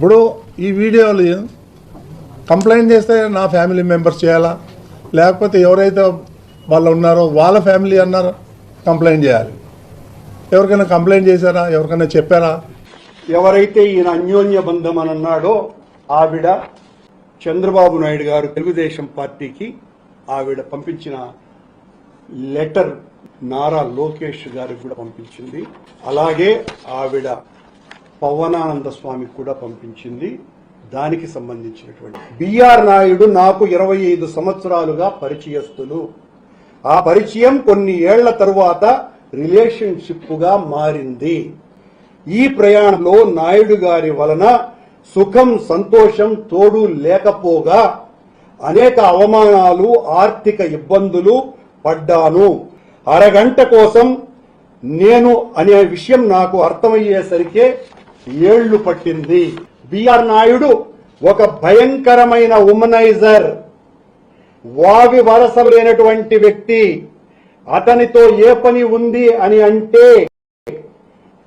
ఇప్పుడు ఈ వీడియోలు కంప్లైంట్ చేస్తే నా ఫ్యామిలీ మెంబర్స్ చేయాలా, లేకపోతే ఎవరైతే వాళ్ళు ఉన్నారో వాళ్ళ ఫ్యామిలీ అన్నారో కంప్లైంట్ చేయాలి. ఎవరికైనా కంప్లైంట్ చేశారా? ఎవరికైనా చెప్పారా? ఎవరైతే ఈయన అన్యోన్య బంధం అని అన్నాడో ఆవిడ చంద్రబాబు నాయుడు గారు తెలుగుదేశం పార్టీకి ఆవిడ పంపించిన లెటర్ నారా లోకేష్ గారికి కూడా పంపించింది. అలాగే ఆవిడ పవనానంద స్వామికి కూడా పంపించింది. దానికి సంబంధించినటువంటి బిఆర్ నాయుడు నాకు 25 సంవత్సరాలుగా పరిచయస్తులు. ఆ పరిచయం కొన్ని ఏళ్ల తరువాత రిలేషన్షిప్ గా మారింది. ఈ ప్రయాణంలో నాయుడు గారి వలన సుఖం సంతోషం తోడు లేకపోగా అనేక అవమానాలు ఆర్థిక ఇబ్బందులు పడ్డాను. అరగంట కోసం నేను అనే విషయం నాకు అర్థమయ్యేసరికే ఏళ్లు పట్టింది. బిఆర్ నాయుడు ఒక భయంకరమైన ఉమనైజర్, వావి వరస లేనటువంటి వ్యక్తి. అతనితో ఏ పని ఉంది అని అంటే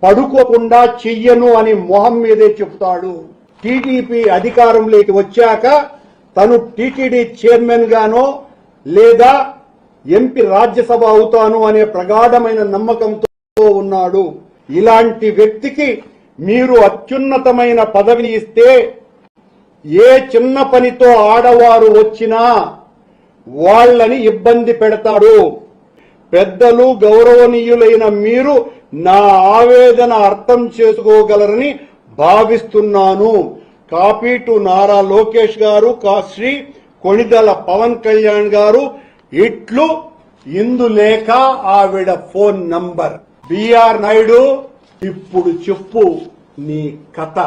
పడుకోకుండా చెయ్యను అని మొహం మీదే చెప్తాడు. టీడీపీ అధికారంలోకి వచ్చాక తను టీటీడీ చైర్మన్ గానో లేదా ఎంపీ రాజ్యసభ అవుతాను అనే ప్రగాఢమైన నమ్మకంతో ఉన్నాడు. ఇలాంటి వ్యక్తికి మీరు అత్యున్నతమైన పదవిని ఇస్తే ఏ చిన్న పనితో ఆడవారు వచ్చినా వాళ్ళని ఇబ్బంది పెడతాడు. పెద్దలు గౌరవనీయులైన మీరు నా ఆవేదన అర్థం చేసుకోగలరని భావిస్తున్నాను. కాపీ టు నారా లోకేష్ గారు, శ్రీ కొణిదెల పవన్ కళ్యాణ్ గారు. ఇట్లు ఇందులేక ఆవిడ ఫోన్ నంబర్. బిఆర్ నాయుడు, ఇప్పుడు చెప్పు నీ కథ.